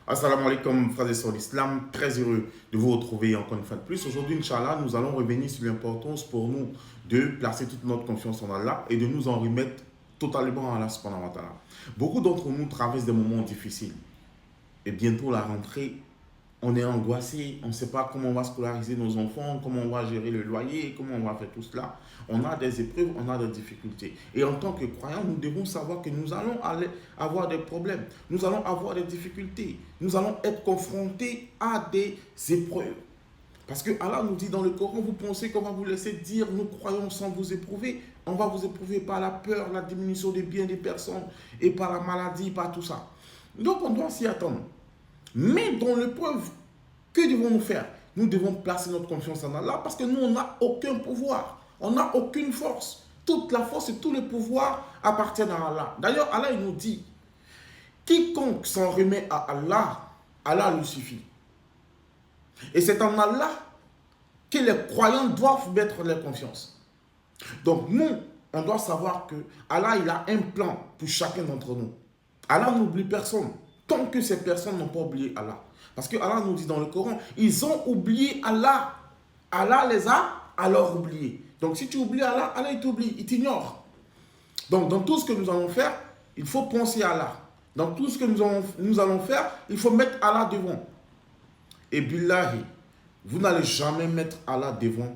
Assalamu alaikum, frères et sœurs d'Islam. Très heureux de vous retrouver encore une fois de plus. Aujourd'hui, Inch'Allah, nous allons revenir sur l'importance pour nous de placer toute notre confiance en Allah et de nous en remettre totalement à Allah subhanahu wa ta'ala. Beaucoup d'entre nous traversent des moments difficiles. Et bientôt la rentrée, on est angoissé, on ne sait pas comment on va scolariser nos enfants, comment on va gérer le loyer, comment on va faire tout cela. On a des épreuves, on a des difficultés. Et en tant que croyants, nous devons savoir que nous allons avoir des problèmes, nous allons avoir des difficultés, nous allons être confrontés à des épreuves. Parce que Allah nous dit dans le Coran, vous pensez qu'on va vous laisser dire, nous croyons sans vous éprouver. On va vous éprouver par la peur, la diminution des biens des personnes et par la maladie, par tout ça. Donc on doit s'y attendre. Mais dans l'épreuve, que devons-nous faire? Nous devons placer notre confiance en Allah parce que nous, on n'a aucun pouvoir. On n'a aucune force. Toute la force et tous les pouvoirs appartiennent à Allah. D'ailleurs, Allah il nous dit, quiconque s'en remet à Allah, Allah lui suffit. Et c'est en Allah que les croyants doivent mettre leur confiance. Donc nous, on doit savoir que Allah il a un plan pour chacun d'entre nous. Allah n'oublie personne. Tant que ces personnes n'ont pas oublié Allah. Parce que Allah nous dit dans le Coran, ils ont oublié Allah. Allah les a alors oubliés. Donc si tu oublies Allah, Allah il t'oublie, il t'ignore. Donc dans tout ce que nous allons faire, il faut penser à Allah. Dans tout ce que nous allons faire, il faut mettre Allah devant. Et billahi, vous n'allez jamais mettre Allah devant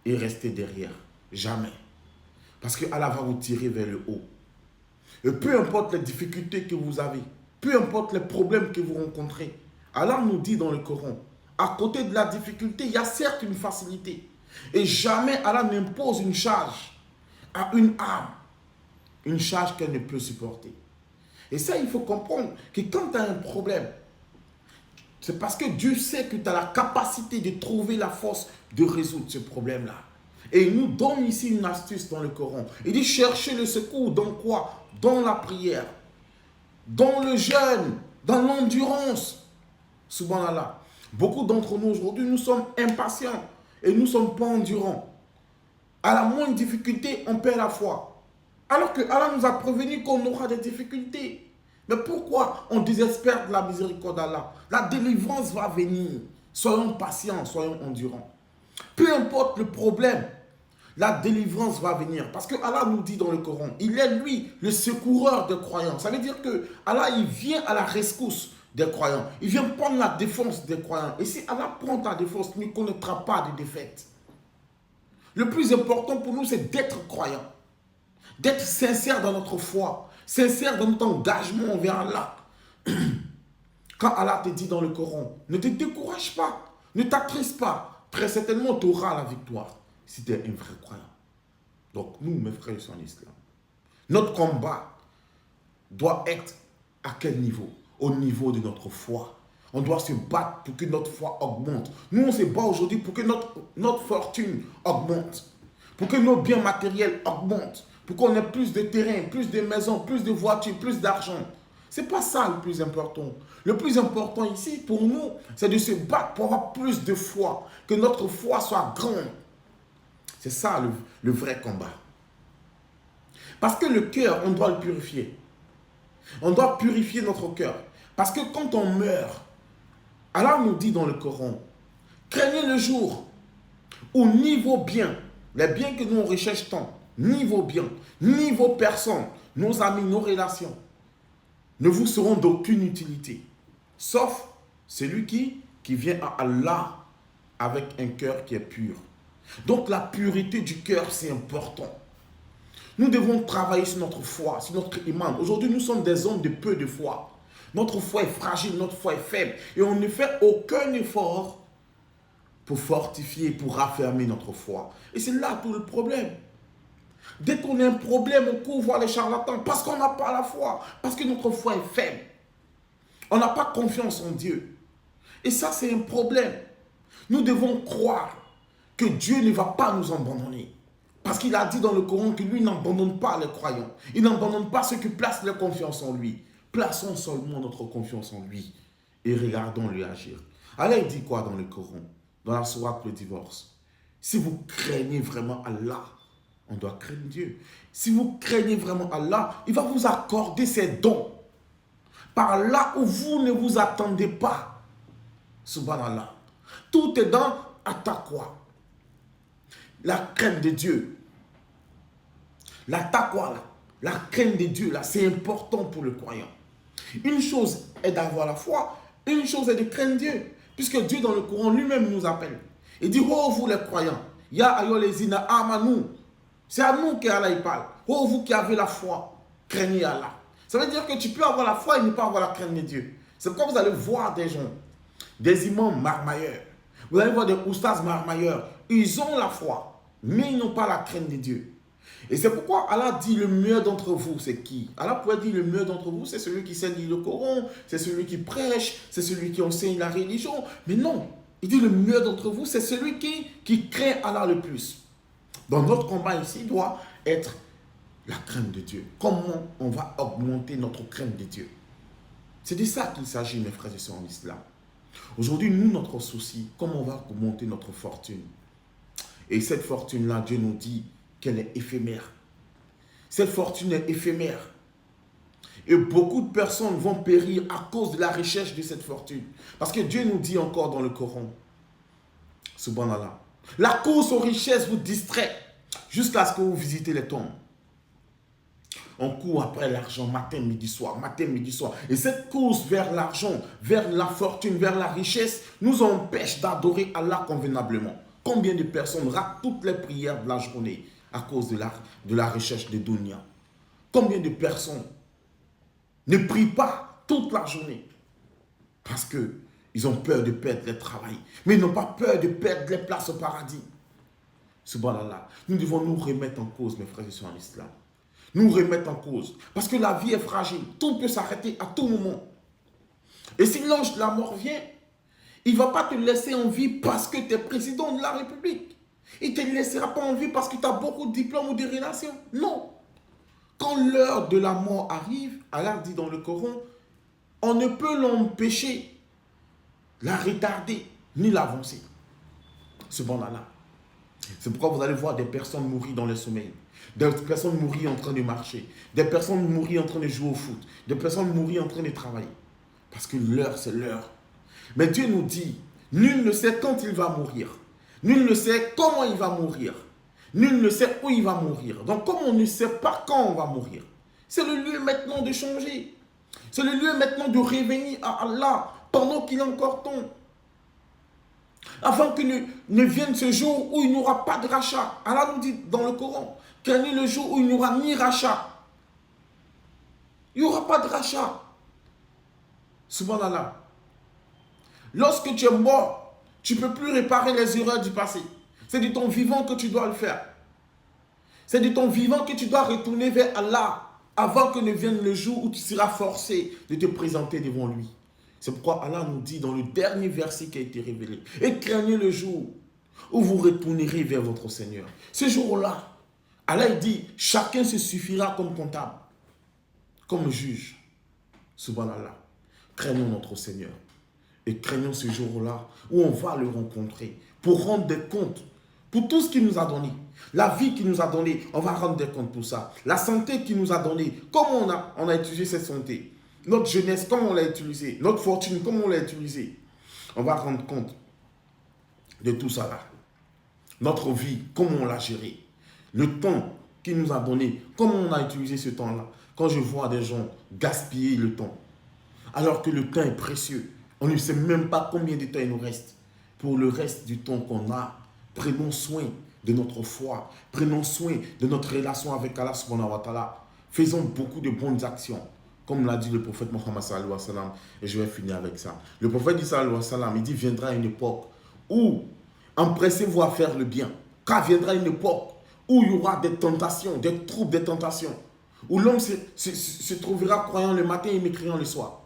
et rester derrière. Jamais. Parce que Allah va vous tirer vers le haut. Et peu importe les difficultés que vous avez, peu importe les problèmes que vous rencontrez, Allah nous dit dans le Coran, à côté de la difficulté, il y a certes une facilité. Et jamais Allah n'impose une charge à une âme, une charge qu'elle ne peut supporter. Et ça, il faut comprendre que quand tu as un problème, c'est parce que Dieu sait que tu as la capacité de trouver la force de résoudre ce problème-là. Et il nous donne ici une astuce dans le Coran. Il dit chercher le secours dans quoi? Dans la prière, dans le jeûne, dans l'endurance. Subhanallah. Beaucoup d'entre nous aujourd'hui, nous sommes impatients et nous ne sommes pas endurants. À la moindre difficulté, on perd la foi. Alors que Allah nous a prévenu qu'on aura des difficultés. Mais pourquoi on désespère de la miséricorde d'Allah? La délivrance va venir. Soyons patients, soyons endurants. Peu importe le problème, la délivrance va venir. Parce que Allah nous dit dans le Coran, il est lui le secoureur des croyants. Ça veut dire que Allah, il vient à la rescousse des croyants. Il vient prendre la défense des croyants. Et si Allah prend ta défense, il ne connaîtra pas de défaite. Le plus important pour nous, c'est d'être croyant. D'être sincère dans notre foi. Sincère dans notre engagement envers Allah. Quand Allah te dit dans le Coran, ne te décourage pas, ne t'attriste pas. Très certainement, tu auras la victoire si tu es un vrai croyant. Donc nous, mes frères en islam, notre combat doit être à quel niveau? Au niveau de notre foi. On doit se battre pour que notre foi augmente. Nous, on se bat aujourd'hui pour que notre fortune augmente. Pour que nos biens matériels augmentent. Pour qu'on ait plus de terrain, plus de maisons, plus de voitures, plus d'argent. Ce n'est pas ça le plus important. Le plus important ici, pour nous, c'est de se battre pour avoir plus de foi. Que notre foi soit grande. C'est ça le vrai combat. Parce que le cœur, on doit le purifier. On doit purifier notre cœur. Parce que quand on meurt, Allah nous dit dans le Coran, craignez le jour où ni vos biens, les biens que nous on recherche tant, ni vos biens, ni vos personnes, nos amis, nos relations, ne vous seront d'aucune utilité. Sauf celui qui vient à Allah avec un cœur qui est pur. Donc la pureté du cœur, c'est important. Nous devons travailler sur notre foi, sur notre iman. Aujourd'hui, nous sommes des hommes de peu de foi. Notre foi est fragile, notre foi est faible. Et on ne fait aucun effort pour fortifier, pour raffermir notre foi. Et c'est là tout le problème. Dès qu'on a un problème, on court voir les charlatans parce qu'on n'a pas la foi, parce que notre foi est faible. On n'a pas confiance en Dieu. Et ça, c'est un problème. Nous devons croire que Dieu ne va pas nous abandonner. Parce qu'il a dit dans le Coran que lui n'abandonne pas les croyants. Il n'abandonne pas ceux qui placent leur confiance en lui. Plaçons seulement notre confiance en lui et regardons-le agir. Allah il dit quoi dans le Coran? Dans la sourate le divorce. Si vous craignez vraiment Allah, on doit craindre Dieu. Si vous craignez vraiment Allah, il va vous accorder ses dons. par là où vous ne vous attendez pas. Subhanallah. Tout est dans attaqwa. La crainte de Dieu. La taqwa, la crainte de Dieu, là, c'est important pour le croyant. Une chose est d'avoir la foi, une chose est de craindre Dieu. Puisque Dieu, dans le Coran, lui-même nous appelle. Il dit, oh vous les croyants, ya ayyuhallazina amanu. C'est à nous qu'Allah il parle. Oh vous qui avez la foi, craignez Allah. Ça veut dire que tu peux avoir la foi et ne pas avoir la crainte de Dieu. C'est pourquoi vous allez voir des gens, des imams marmailleurs. Vous allez voir des oustas marmailleurs. Ils ont la foi, mais ils n'ont pas la crainte de Dieu. Et c'est pourquoi Allah dit le meilleur d'entre vous, c'est qui? Allah pourrait dire le meilleur d'entre vous, c'est celui qui sait lire le Coran, c'est celui qui prêche, c'est celui qui enseigne la religion. Mais non, il dit le meilleur d'entre vous, c'est celui qui craint Allah le plus. Donc notre combat ici doit être la crainte de Dieu. Comment on va augmenter notre crainte de Dieu? C'est de ça qu'il s'agit, mes frères et sœurs en islam. Aujourd'hui, nous, notre souci, comment on va augmenter notre fortune? Et cette fortune-là, Dieu nous dit qu'elle est éphémère. Cette fortune est éphémère. Et beaucoup de personnes vont périr à cause de la recherche de cette fortune. Parce que Dieu nous dit encore dans le Coran, subhanallah, la course aux richesses vous distrait jusqu'à ce que vous visitez les tombes. On court après l'argent matin, midi, soir, matin, midi, soir. Et cette course vers l'argent, vers la fortune, vers la richesse, nous empêche d'adorer Allah convenablement. Combien de personnes ratent toutes les prières de la journée à cause de la recherche de dunya? Combien de personnes ne prient pas toute la journée parce qu'ils ont peur de perdre leur travail, mais ils n'ont pas peur de perdre les places au paradis. Subhanallah. Nous devons nous remettre en cause, mes frères et sœurs en islam. Nous remettre en cause. Parce que la vie est fragile. Tout peut s'arrêter à tout moment. Et si l'ange de la mort vient, il ne va pas te laisser en vie parce que tu es président de la République. Il ne te laissera pas en vie parce que tu as beaucoup de diplômes ou de relations. Non. Quand l'heure de la mort arrive, Allah dit dans le Coran, on ne peut l'empêcher, la retarder, ni l'avancer. Subhanallah. C'est pourquoi vous allez voir des personnes mourir dans le sommeil. Des personnes mourir en train de marcher. Des personnes mourir en train de jouer au foot. Des personnes mourir en train de travailler. Parce que l'heure, c'est l'heure. Mais Dieu nous dit, nul ne sait quand il va mourir. Nul ne sait comment il va mourir. Nul ne sait où il va mourir. Donc, comme on ne sait pas quand on va mourir, c'est le lieu maintenant de changer. C'est le lieu maintenant de revenir à Allah pendant qu'il est encore temps. Afin que ne vienne ce jour où il n'y aura pas de rachat. Allah nous dit dans le Coran, qu'il y ait le jour où il n'y aura ni rachat. Il n'y aura pas de rachat. Subhanallah. Lorsque tu es mort, tu ne peux plus réparer les erreurs du passé. C'est de ton vivant que tu dois le faire. C'est de ton vivant que tu dois retourner vers Allah avant que ne vienne le jour où tu seras forcé de te présenter devant lui. C'est pourquoi Allah nous dit dans le dernier verset qui a été révélé, et craignez le jour où vous retournerez vers votre Seigneur. Ce jour-là, Allah dit, chacun se suffira comme comptable, comme juge. Subhanallah. Craignons notre Seigneur. Et craignons ce jour-là où on va le rencontrer pour rendre des comptes pour tout ce qu'il nous a donné. La vie qu'il nous a donnée, on va rendre des comptes pour ça. La santé qu'il nous a donnée, comment on a utilisé cette santé. Notre jeunesse, comment on l'a utilisée. Notre fortune, comment on l'a utilisée. On va rendre compte de tout ça là. Notre vie, comment on l'a gérée. Le temps qu'il nous a donné, comment on a utilisé ce temps-là. Quand je vois des gens gaspiller le temps, alors que le temps est précieux, on ne sait même pas combien de temps il nous reste. Pour le reste du temps qu'on a, prenons soin de notre foi, prenons soin de notre relation avec Allah subhanahu wa ta'ala. Faisons beaucoup de bonnes actions, comme l'a dit le prophète Mohammed sallallahu alayhi wa sallam, et je vais finir avec ça. Le prophète dit sallallahu alayhi wa sallam, il dit, viendra une époque où empressez-vous à faire le bien, car viendra une époque où il y aura des tentations, des troubles, des tentations, où l'homme se trouvera croyant le matin et mécréant le soir.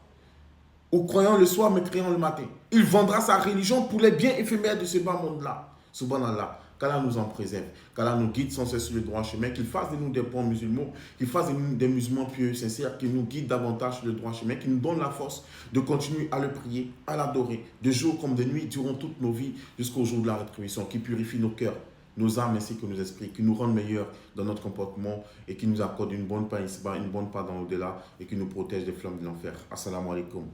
Ou croyant le soir, mécréant le matin. Il vendra sa religion pour les biens éphémères de ce bas monde-là. Subhanallah. Qu'Allah nous en préserve. Qu'Allah nous guide sans cesse sur le droit chemin. Qu'il fasse de nous des bons musulmans. Qu'il fasse de nous des musulmans pieux, sincères. Qu'il nous guide davantage sur le droit chemin. Qu'il nous donne la force de continuer à le prier, à l'adorer, de jour comme de nuit, durant toutes nos vies, jusqu'au jour de la rétribution. Qu'il purifie nos cœurs, nos âmes ainsi que nos esprits, qui nous rendent meilleurs dans notre comportement et qui nous accorde une bonne part ici-bas, une bonne part dans l'au-delà et qui nous protège des flammes de l'enfer. Assalamu alaikum.